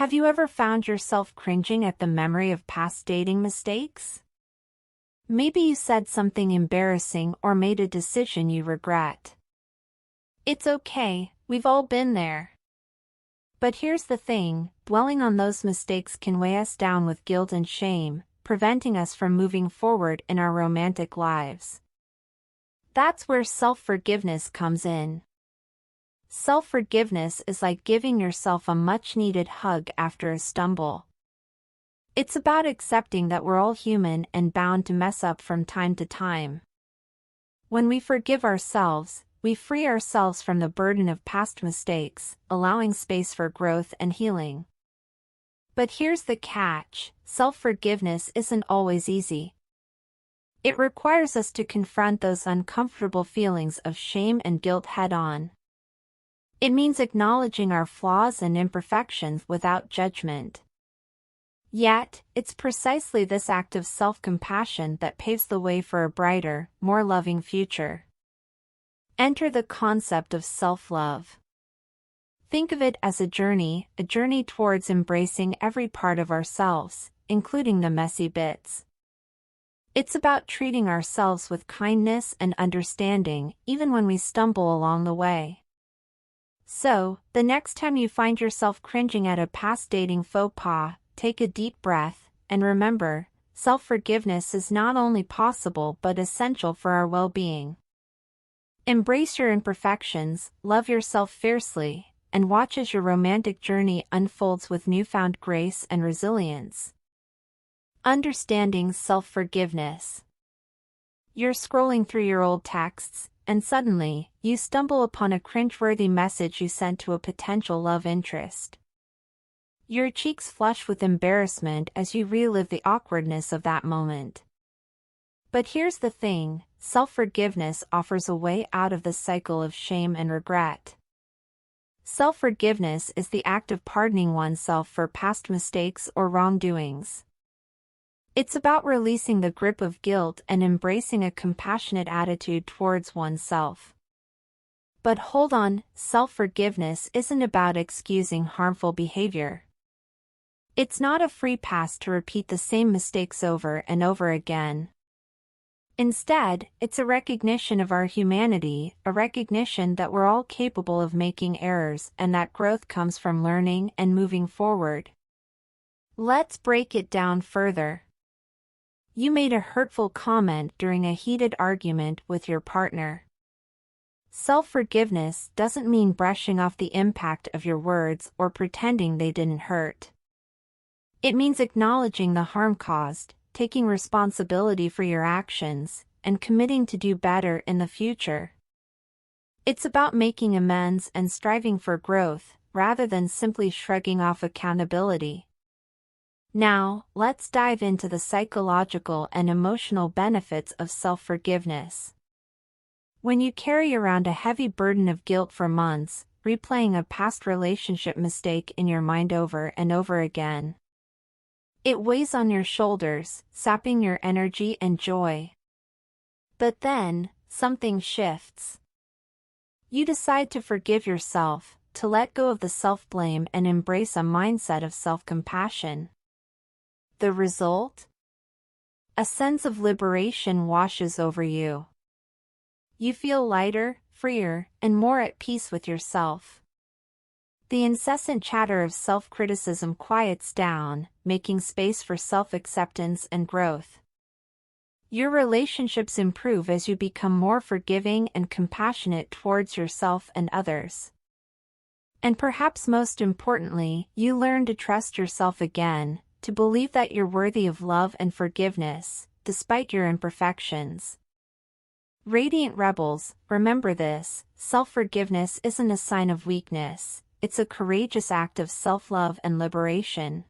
Have you ever found yourself cringing at the memory of past dating mistakes? Maybe you said something embarrassing or made a decision you regret. It's okay, we've all been there. But here's the thing, dwelling on those mistakes can weigh us down with guilt and shame, preventing us from moving forward in our romantic lives. That's where self-forgiveness comes in. Self-forgiveness is like giving yourself a much-needed hug after a stumble. It's about accepting that we're all human and bound to mess up from time to time. When we forgive ourselves, we free ourselves from the burden of past mistakes, allowing space for growth and healing. But here's the catch, self-forgiveness isn't always easy. It requires us to confront those uncomfortable feelings of shame and guilt head-on. It means acknowledging our flaws and imperfections without judgment. Yet, it's precisely this act of self-compassion that paves the way for a brighter, more loving future. Enter the concept of self-love. Think of it as a journey towards embracing every part of ourselves, including the messy bits. It's about treating ourselves with kindness and understanding, even when we stumble along the way. So, the next time you find yourself cringing at a past dating faux pas, take a deep breath, and remember, self-forgiveness is not only possible but essential for our well-being. Embrace your imperfections, love yourself fiercely, and watch as your romantic journey unfolds with newfound grace and resilience. Understanding self-forgiveness. You're scrolling through your old texts, and suddenly, you stumble upon a cringeworthy message you sent to a potential love interest. Your cheeks flush with embarrassment as you relive the awkwardness of that moment. But here's the thing, self-forgiveness offers a way out of the cycle of shame and regret. Self-forgiveness is the act of pardoning oneself for past mistakes or wrongdoings. It's about releasing the grip of guilt and embracing a compassionate attitude towards oneself. But hold on, self-forgiveness isn't about excusing harmful behavior. It's not a free pass to repeat the same mistakes over and over again. Instead, it's a recognition of our humanity, a recognition that we're all capable of making errors and that growth comes from learning and moving forward. Let's break it down further. You made a hurtful comment during a heated argument with your partner. Self-forgiveness doesn't mean brushing off the impact of your words or pretending they didn't hurt. It means acknowledging the harm caused, taking responsibility for your actions, and committing to do better in the future. It's about making amends and striving for growth, rather than simply shrugging off accountability. Now, let's dive into the psychological and emotional benefits of self-forgiveness. When you carry around a heavy burden of guilt for months, replaying a past relationship mistake in your mind over and over again, it weighs on your shoulders, sapping your energy and joy. But then, something shifts. You decide to forgive yourself, to let go of the self-blame and embrace a mindset of self-compassion. The result? A sense of liberation washes over you. You feel lighter, freer, and more at peace with yourself. The incessant chatter of self-criticism quiets down, making space for self-acceptance and growth. Your relationships improve as you become more forgiving and compassionate towards yourself and others. And perhaps most importantly, you learn to trust yourself again, to believe that you're worthy of love and forgiveness, despite your imperfections. Radiant rebels, remember this, self-forgiveness isn't a sign of weakness, it's a courageous act of self-love and liberation.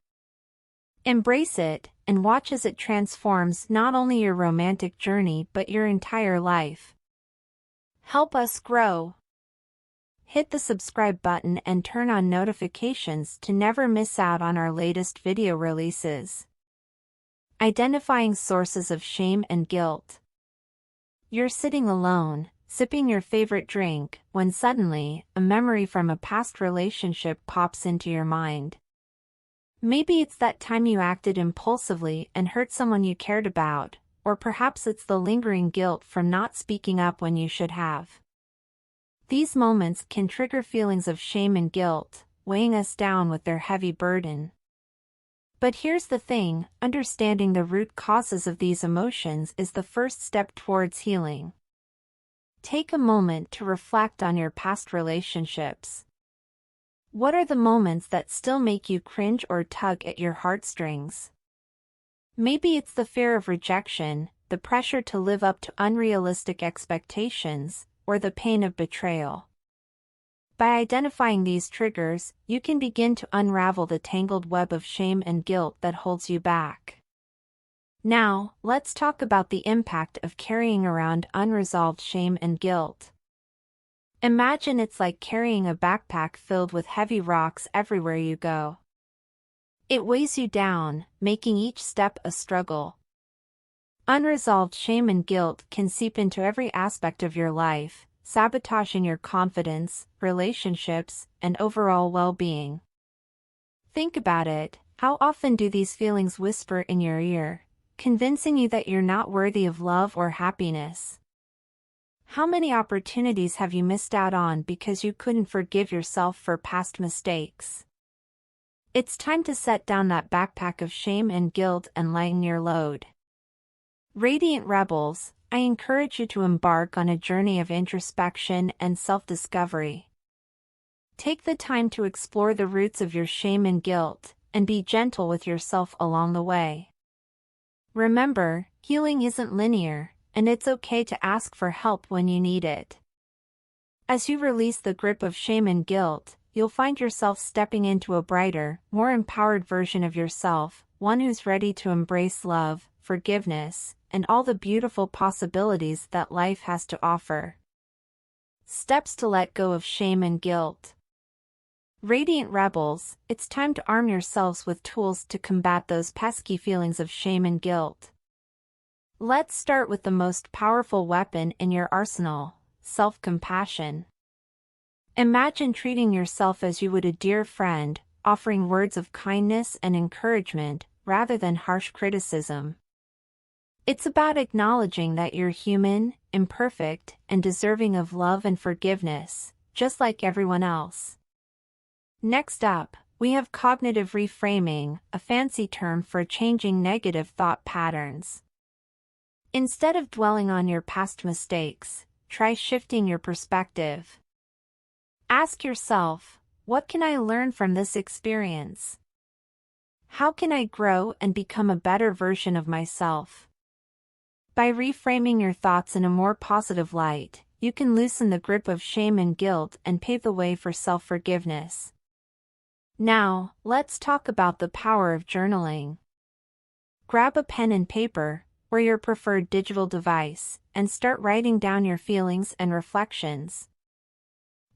Embrace it, and watch as it transforms not only your romantic journey but your entire life. Help us grow. Hit the subscribe button and turn on notifications to never miss out on our latest video releases. Identifying sources of shame and guilt. You're sitting alone, sipping your favorite drink, when suddenly, a memory from a past relationship pops into your mind. Maybe it's that time you acted impulsively and hurt someone you cared about, or perhaps it's the lingering guilt from not speaking up when you should have. These moments can trigger feelings of shame and guilt, weighing us down with their heavy burden. But here's the thing, understanding the root causes of these emotions is the first step towards healing. Take a moment to reflect on your past relationships. What are the moments that still make you cringe or tug at your heartstrings? Maybe it's the fear of rejection, the pressure to live up to unrealistic expectations, or the pain of betrayal. By identifying these triggers, you can begin to unravel the tangled web of shame and guilt that holds you back. Now, let's talk about the impact of carrying around unresolved shame and guilt. Imagine it's like carrying a backpack filled with heavy rocks everywhere you go. It weighs you down, making each step a struggle. Unresolved shame and guilt can seep into every aspect of your life, sabotaging your confidence, relationships, and overall well-being. Think about it, how often do these feelings whisper in your ear, convincing you that you're not worthy of love or happiness? How many opportunities have you missed out on because you couldn't forgive yourself for past mistakes? It's time to set down that backpack of shame and guilt and lighten your load. Radiant Rebels, I encourage you to embark on a journey of introspection and self-discovery. Take the time to explore the roots of your shame and guilt, and be gentle with yourself along the way. Remember, healing isn't linear, and it's okay to ask for help when you need it. As you release the grip of shame and guilt, you'll find yourself stepping into a brighter, more empowered version of yourself, one who's ready to embrace love, forgiveness, and all the beautiful possibilities that life has to offer. Steps to let go of shame and guilt. Radiant Rebels, it's time to arm yourselves with tools to combat those pesky feelings of shame and guilt. Let's start with the most powerful weapon in your arsenal, self-compassion. Imagine treating yourself as you would a dear friend, offering words of kindness and encouragement, rather than harsh criticism. It's about acknowledging that you're human, imperfect, and deserving of love and forgiveness, just like everyone else. Next up, we have cognitive reframing, a fancy term for changing negative thought patterns. Instead of dwelling on your past mistakes, try shifting your perspective. Ask yourself, what can I learn from this experience? How can I grow and become a better version of myself? By reframing your thoughts in a more positive light, you can loosen the grip of shame and guilt and pave the way for self-forgiveness. Now, let's talk about the power of journaling. Grab a pen and paper, or your preferred digital device, and start writing down your feelings and reflections.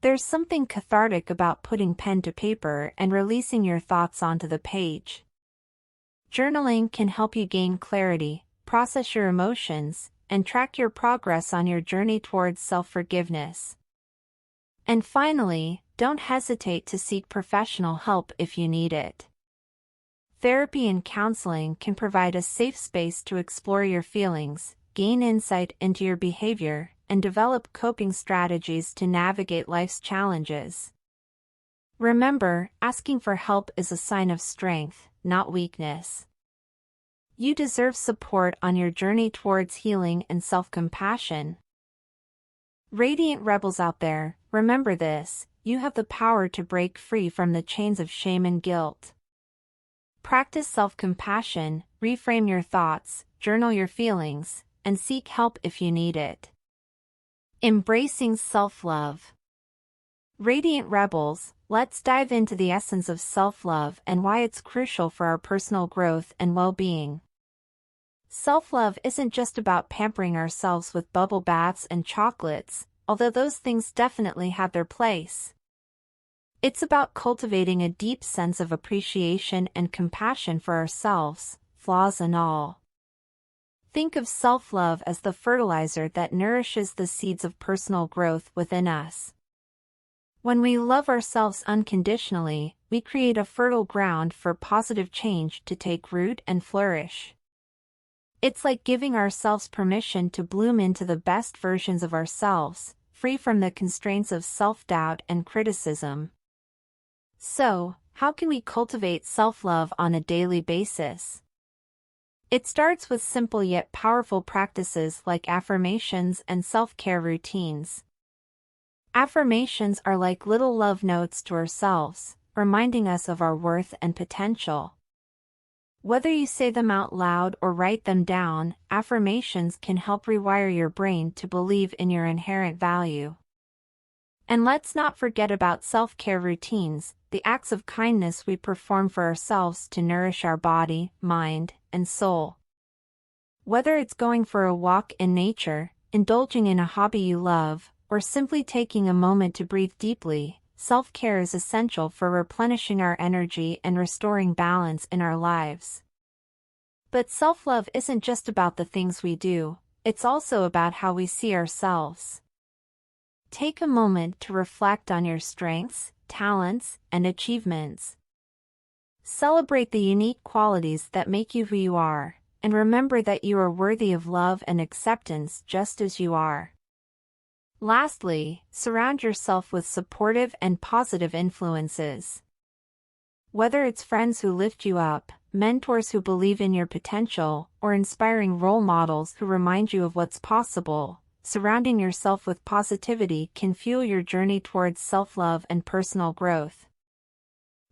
There's something cathartic about putting pen to paper and releasing your thoughts onto the page. Journaling can help you gain clarity, process your emotions, and track your progress on your journey towards self-forgiveness. And finally, don't hesitate to seek professional help if you need it. Therapy and counseling can provide a safe space to explore your feelings, gain insight into your behavior, and develop coping strategies to navigate life's challenges. Remember, asking for help is a sign of strength, not weakness. You deserve support on your journey towards healing and self-compassion. Radiant Rebels out there, remember this, you have the power to break free from the chains of shame and guilt. Practice self-compassion, reframe your thoughts, journal your feelings, and seek help if you need it. Embracing self-love. Radiant Rebels, let's dive into the essence of self-love and why it's crucial for our personal growth and well-being. Self-love isn't just about pampering ourselves with bubble baths and chocolates, although those things definitely have their place. It's about cultivating a deep sense of appreciation and compassion for ourselves, flaws and all. Think of self-love as the fertilizer that nourishes the seeds of personal growth within us. When we love ourselves unconditionally, we create a fertile ground for positive change to take root and flourish. It's like giving ourselves permission to bloom into the best versions of ourselves, free from the constraints of self-doubt and criticism. So, how can we cultivate self-love on a daily basis? It starts with simple yet powerful practices like affirmations and self-care routines. Affirmations are like little love notes to ourselves, reminding us of our worth and potential. Whether you say them out loud or write them down, affirmations can help rewire your brain to believe in your inherent value. And let's not forget about self-care routines, the acts of kindness we perform for ourselves to nourish our body, mind, and soul. Whether it's going for a walk in nature, indulging in a hobby you love, or simply taking a moment to breathe deeply, self-care is essential for replenishing our energy and restoring balance in our lives. But self-love isn't just about the things we do, it's also about how we see ourselves. Take a moment to reflect on your strengths, talents, and achievements. Celebrate the unique qualities that make you who you are, and remember that you are worthy of love and acceptance just as you are. Lastly, surround yourself with supportive and positive influences. Whether it's friends who lift you up, mentors who believe in your potential, or inspiring role models who remind you of what's possible, surrounding yourself with positivity can fuel your journey towards self-love and personal growth.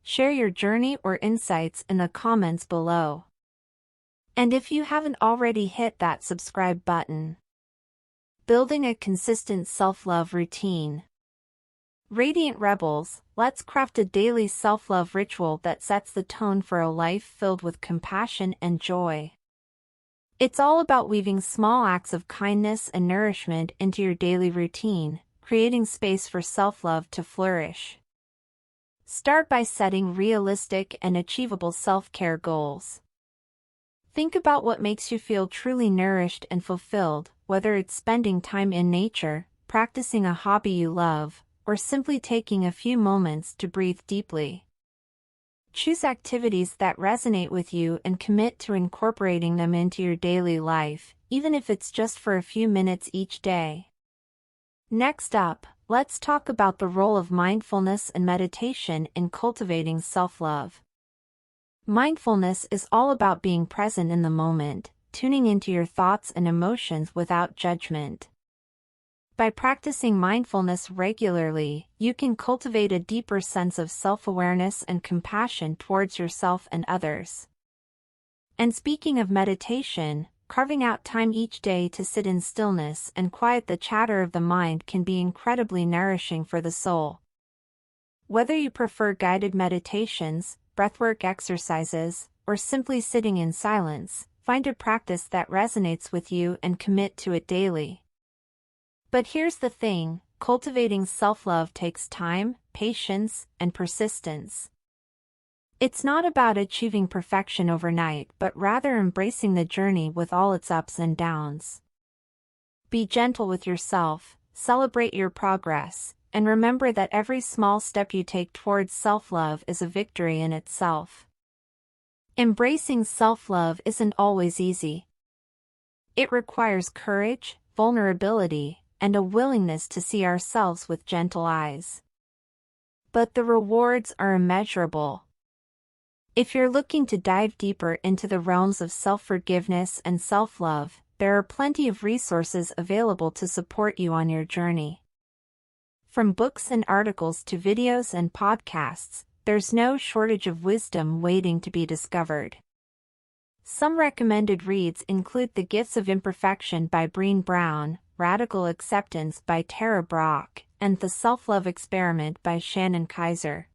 Share your journey or insights in the comments below. And if you haven't already hit that subscribe button. Building a consistent self-love routine. Radiant Rebels, let's craft a daily self-love ritual that sets the tone for a life filled with compassion and joy. It's all about weaving small acts of kindness and nourishment into your daily routine, creating space for self-love to flourish. Start by setting realistic and achievable self-care goals. Think about what makes you feel truly nourished and fulfilled, whether it's spending time in nature, practicing a hobby you love, or simply taking a few moments to breathe deeply. Choose activities that resonate with you and commit to incorporating them into your daily life, even if it's just for a few minutes each day. Next up, let's talk about the role of mindfulness and meditation in cultivating self-love. Mindfulness is all about being present in the moment, tuning into your thoughts and emotions without judgment. By practicing mindfulness regularly, you can cultivate a deeper sense of self-awareness and compassion towards yourself and others. And speaking of meditation, carving out time each day to sit in stillness and quiet the chatter of the mind can be incredibly nourishing for the soul. Whether you prefer guided meditations, breathwork exercises, or simply sitting in silence, find a practice that resonates with you and commit to it daily. But here's the thing, cultivating self-love takes time, patience, and persistence. It's not about achieving perfection overnight but rather embracing the journey with all its ups and downs. Be gentle with yourself, celebrate your progress, and remember that every small step you take towards self-love is a victory in itself. Embracing self-love isn't always easy. It requires courage, vulnerability, and a willingness to see ourselves with gentle eyes. But the rewards are immeasurable. If you're looking to dive deeper into the realms of self-forgiveness and self-love, there are plenty of resources available to support you on your journey. From books and articles to videos and podcasts, there's no shortage of wisdom waiting to be discovered. Some recommended reads include The Gifts of Imperfection by Brené Brown, Radical Acceptance by Tara Brach, and The Self-Love Experiment by Shannon Kaiser.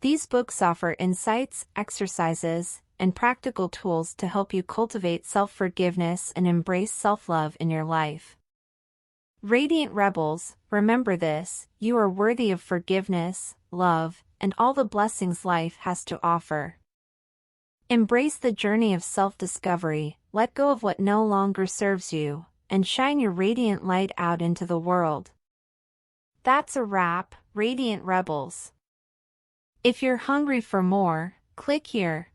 These books offer insights, exercises, and practical tools to help you cultivate self-forgiveness and embrace self-love in your life. Radiant Rebels, remember this: you are worthy of forgiveness, love, and all the blessings life has to offer. Embrace the journey of self-discovery, let go of what no longer serves you, and shine your radiant light out into the world. That's a wrap, Radiant Rebels. If you're hungry for more, click here.